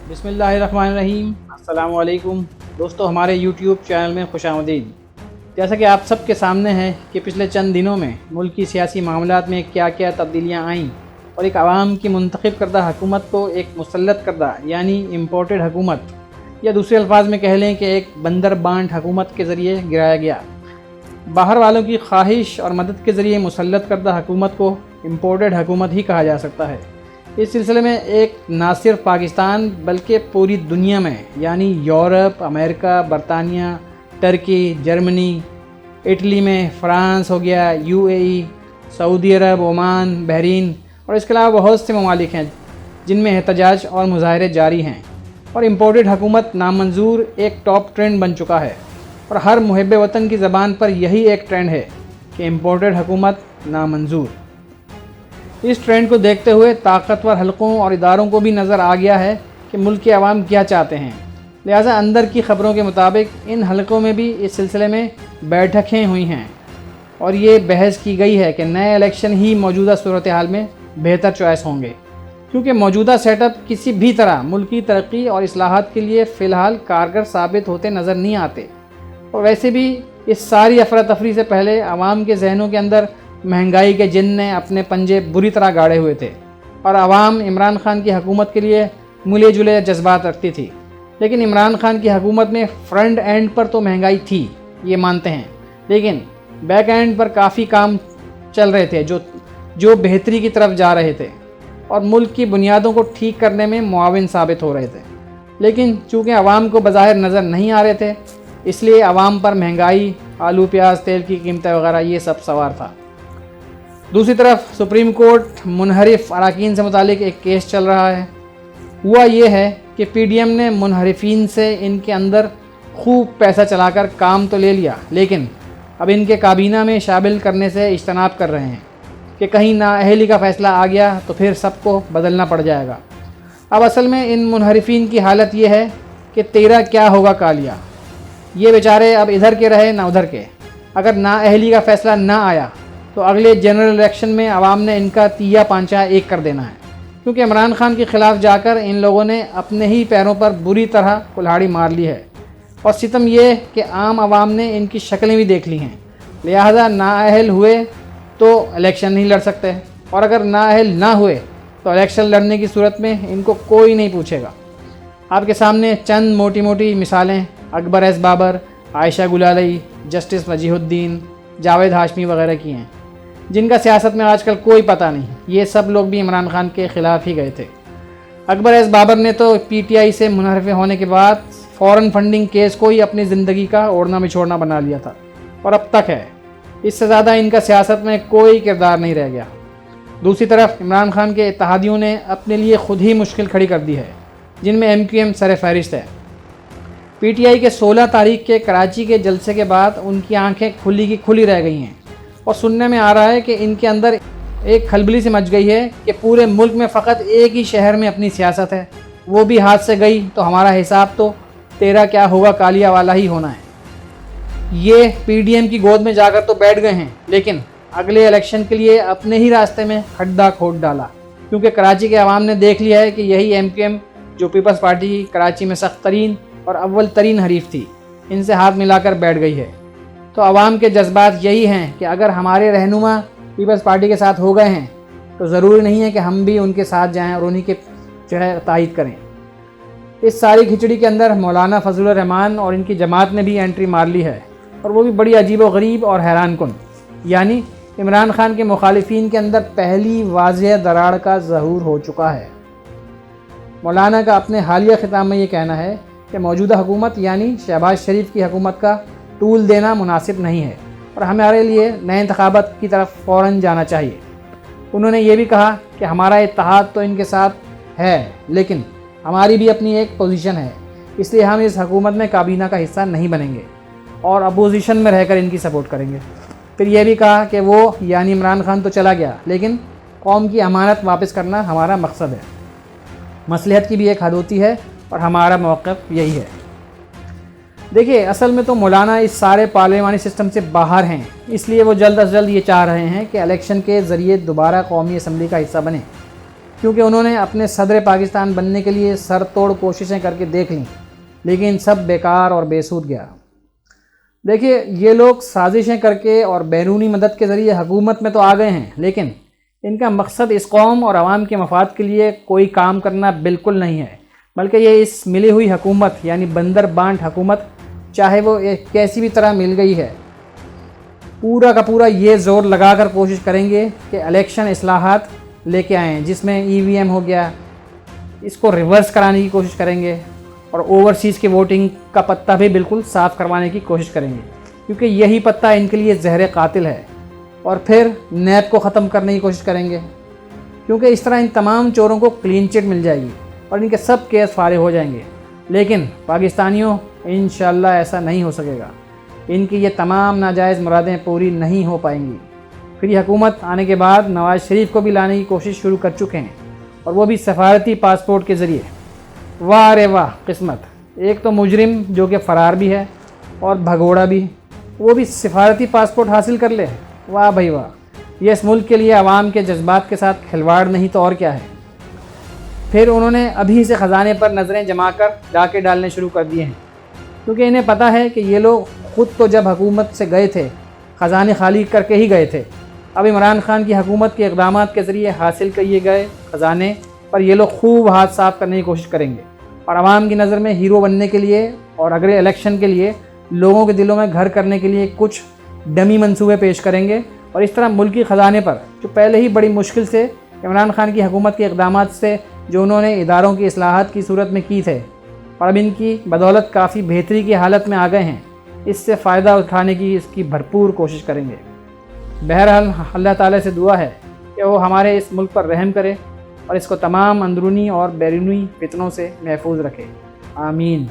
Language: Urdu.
بسم اللہ الرحمن الرحیم۔ السلام علیکم دوستو، ہمارے یوٹیوب چینل میں خوش آمدید۔ جیسا کہ آپ سب کے سامنے ہے کہ پچھلے چند دنوں میں ملک کی سیاسی معاملات میں کیا کیا تبدیلیاں آئیں اور ایک عوام کی منتخب کردہ حکومت کو ایک مسلط کردہ یعنی امپورٹڈ حکومت، یا دوسرے الفاظ میں کہہ لیں کہ ایک بندر بانٹ حکومت کے ذریعے گرایا گیا۔ باہر والوں کی خواہش اور مدد کے ذریعے مسلط کردہ حکومت کو امپورٹڈ حکومت ہی کہا جا سکتا ہے۔ اس سلسلے میں ایک نہ صرف پاکستان بلکہ پوری دنیا میں یعنی یورپ، امریکہ، برطانیہ، ترکی، جرمنی، اٹلی میں فرانس ہو گیا، UAE، سعودی عرب، عمان، بحرین اور اس کے علاوہ بہت سے ممالک ہیں جن میں احتجاج اور مظاہرے جاری ہیں، اور امپورٹڈ حکومت نامنظور ایک ٹاپ ٹرینڈ بن چکا ہے، اور ہر محب وطن کی زبان پر یہی ایک ٹرینڈ ہے کہ امپورٹڈ حکومت نامنظور۔ اس ٹرینڈ کو دیکھتے ہوئے طاقتور حلقوں اور اداروں کو بھی نظر آ گیا ہے کہ ملک کے عوام کیا چاہتے ہیں، لہٰذا اندر کی خبروں کے مطابق ان حلقوں میں بھی اس سلسلے میں بیٹھکیں ہوئی ہیں، اور یہ بحث کی گئی ہے کہ نئے الیکشن ہی موجودہ صورتحال میں بہتر چوائس ہوں گے، کیونکہ موجودہ سیٹ اپ کسی بھی طرح ملکی ترقی اور اصلاحات کے لیے فی الحال کارگر ثابت ہوتے نظر نہیں آتے۔ اور ویسے بھی اس ساری افراتفری سے پہلے عوام کے ذہنوں کے اندر مہنگائی کے جن نے اپنے پنجے بری طرح گاڑے ہوئے تھے، اور عوام عمران خان کی حکومت کے لیے ملے جلے جذبات رکھتی تھی۔ لیکن عمران خان کی حکومت میں فرنٹ اینڈ پر تو مہنگائی تھی، یہ مانتے ہیں، لیکن بیک اینڈ پر کافی کام چل رہے تھے جو بہتری کی طرف جا رہے تھے اور ملک کی بنیادوں کو ٹھیک کرنے میں معاون ثابت ہو رہے تھے۔ لیکن چونکہ عوام کو بظاہر نظر نہیں آ رہے تھے، اس لیے عوام پر مہنگائی، آلو پیاز تیل کی قیمتیں وغیرہ یہ سب سوار تھا۔ دوسری طرف سپریم کورٹ منحرف اراکین سے متعلق ایک کیس چل رہا ہے۔ ہوا یہ ہے کہ PDM نے منحرفین سے ان کے اندر خوب پیسہ چلا کر کام تو لے لیا، لیکن اب ان کے کابینہ میں شامل کرنے سے اجتناب کر رہے ہیں کہ کہیں نااہلی کا فیصلہ آ گیا تو پھر سب کو بدلنا پڑ جائے گا۔ اب اصل میں ان منحرفین کی حالت یہ ہے کہ تیرا کیا ہوگا کالیا، یہ بیچارے اب ادھر کے رہے نہ ادھر کے۔ اگر نااہلی کا فیصلہ نہ آیا تو اگلے جنرل الیکشن میں عوام نے ان کا تیا پانچا ایک کر دینا ہے، کیونکہ عمران خان کے خلاف جا کر ان لوگوں نے اپنے ہی پیروں پر بری طرح کلہاڑی مار لی ہے، اور ستم یہ کہ عام عوام نے ان کی شکلیں بھی دیکھ لی ہیں، لہذا نااہل ہوئے تو الیکشن نہیں لڑ سکتے، اور اگر نااہل نہ ہوئے تو الیکشن لڑنے کی صورت میں ان کو کوئی نہیں پوچھے گا۔ آپ کے سامنے چند موٹی موٹی مثالیں اکبر ایس بابر، عائشہ گلالئی، جسٹس وجیہ الدین، جاوید ہاشمی وغیرہ کی ہیں، جن کا سیاست میں آج کل کوئی پتہ نہیں۔ یہ سب لوگ بھی عمران خان کے خلاف ہی گئے تھے۔ اکبر ایس بابر نے تو PTI سے منحرف ہونے کے بعد فورن فنڈنگ کیس کو ہی اپنی زندگی کا اوڑھنا بچھوڑنا بنا لیا تھا، اور اب تک ہے۔ اس سے زیادہ ان کا سیاست میں کوئی کردار نہیں رہ گیا۔ دوسری طرف عمران خان کے اتحادیوں نے اپنے لیے خود ہی مشکل کھڑی کر دی ہے، جن میں MQM سر فہرست ہے۔ PTI کے 16 تاریخ کے کراچی کے جلسے کے بعد ان کی آنکھیں کھلی کی کھلی رہ گئی ہیں، اور سننے میں آ رہا ہے کہ ان کے اندر ایک کھلبلی سی مچ گئی ہے کہ پورے ملک میں فقط ایک ہی شہر میں اپنی سیاست ہے، وہ بھی ہاتھ سے گئی تو ہمارا حساب تو تیرا کیا ہوگا کالیا والا ہی ہونا ہے۔ یہ PDM کی گود میں جا کر تو بیٹھ گئے ہیں، لیکن اگلے الیکشن کے لیے اپنے ہی راستے میں کھڈا کھود ڈالا، کیونکہ کراچی کے عوام نے دیکھ لیا ہے کہ یہی MQM جو پیپلز پارٹی کی کراچی میں سخت ترین اور اول ترین حریف تھی، ان سے ہاتھ ملا کر بیٹھ گئی ہے۔ تو عوام کے جذبات یہی ہیں کہ اگر ہمارے رہنما پیپلز پارٹی کے ساتھ ہو گئے ہیں تو ضروری نہیں ہے کہ ہم بھی ان کے ساتھ جائیں اور انہی کے تائید کریں۔ اس ساری کھچڑی کے اندر مولانا فضل الرحمان اور ان کی جماعت نے بھی انٹری مار لی ہے، اور وہ بھی بڑی عجیب و غریب اور حیران کن، یعنی عمران خان کے مخالفین کے اندر پہلی واضح دراڑ کا ظہور ہو چکا ہے۔ مولانا کا اپنے حالیہ خطاب میں یہ کہنا ہے کہ موجودہ حکومت یعنی شہباز شریف کی حکومت کا ٹول دینا مناسب نہیں ہے، اور ہمارے لیے نئے انتخابات کی طرف فوراً جانا چاہیے۔ انہوں نے یہ بھی کہا کہ ہمارا اتحاد تو ان کے ساتھ ہے، لیکن ہماری بھی اپنی ایک پوزیشن ہے، اس لیے ہم اس حکومت میں کابینہ کا حصہ نہیں بنیں گے اور اپوزیشن میں رہ کر ان کی سپورٹ کریں گے۔ پھر یہ بھی کہا کہ وہ یعنی عمران خان تو چلا گیا، لیکن قوم کی امانت واپس کرنا ہمارا مقصد ہے۔ مصلحت کی بھی ایک حد ہوتی ہے، اور ہمارا موقف یہی ہے۔ دیکھیے، اصل میں تو مولانا اس سارے پارلیمانی سسٹم سے باہر ہیں، اس لیے وہ جلد از جلد یہ چاہ رہے ہیں کہ الیکشن کے ذریعے دوبارہ قومی اسمبلی کا حصہ بنیں، کیونکہ انہوں نے اپنے صدر پاکستان بننے کے لیے سر توڑ کوششیں کر کے دیکھ لیں، لیکن سب بیکار اور بے سود گیا۔ دیکھیے، یہ لوگ سازشیں کر کے اور بیرونی مدد کے ذریعے حکومت میں تو آ گئے ہیں، لیکن ان کا مقصد اس قوم اور عوام کے مفاد کے لیے کوئی کام کرنا بالکل نہیں ہے، بلکہ یہ اس ملی ہوئی حکومت یعنی بندر بانٹ حکومت، چاہے وہ کیسی بھی طرح مل گئی ہے، پورا کا پورا یہ زور لگا کر کوشش کریں گے کہ الیکشن اصلاحات لے کے آئیں، جس میں EVM ہو گیا، اس کو ریورس کرانے کی کوشش کریں گے، اور اوورسیز کی ووٹنگ کا پتہ بھی بالکل صاف کروانے کی کوشش کریں گے، کیونکہ یہی پتہ ان کے لیے زہر قاتل ہے۔ اور پھر نیب کو ختم کرنے کی کوشش کریں گے، کیونکہ اس طرح ان تمام چوروں کو کلین چٹ مل جائے گی اور ان کے سب کیس فارغ ہو جائیں گے۔ لیکن پاکستانیوں، انشاءاللہ ایسا نہیں ہو سکے گا، ان کی یہ تمام ناجائز مرادیں پوری نہیں ہو پائیں گی۔ پھر یہ حکومت آنے کے بعد نواز شریف کو بھی لانے کی کوشش شروع کر چکے ہیں، اور وہ بھی سفارتی پاسپورٹ کے ذریعے۔ واہ رے واہ قسمت، ایک تو مجرم جو کہ فرار بھی ہے اور بھگوڑا بھی، وہ بھی سفارتی پاسپورٹ حاصل کر لے۔ واہ بھائی واہ، یہ اس ملک کے لیے عوام کے جذبات کے ساتھ کھلواڑ نہیں تو اور کیا ہے۔ پھر انہوں نے ابھی سے خزانے پر نظریں جما کر ڈاکے ڈالنے شروع کر دیے ہیں، کیونکہ انہیں پتہ ہے کہ یہ لوگ خود تو جب حکومت سے گئے تھے خزانے خالی کر کے ہی گئے تھے۔ اب عمران خان کی حکومت کے اقدامات کے ذریعے حاصل کیے گئے خزانے پر یہ لوگ خوب ہاتھ صاف کرنے کی کوشش کریں گے، اور عوام کی نظر میں ہیرو بننے کے لیے اور اگلے الیکشن کے لیے لوگوں کے دلوں میں گھر کرنے کے لیے کچھ ڈمی منصوبے پیش کریں گے، اور اس طرح ملکی خزانے پر جو پہلے ہی بڑی مشکل سے عمران خان کی حکومت کے اقدامات سے جو انہوں نے اداروں کی اصلاحات کی صورت میں کی تھے، اور اب ان کی بدولت کافی بہتری کی حالت میں آ گئے ہیں، اس سے فائدہ اٹھانے کی اس کی بھرپور کوشش کریں گے۔ بہرحال اللہ تعالیٰ سے دعا ہے کہ وہ ہمارے اس ملک پر رحم کرے اور اس کو تمام اندرونی اور بیرونی فتنوں سے محفوظ رکھے۔ آمین۔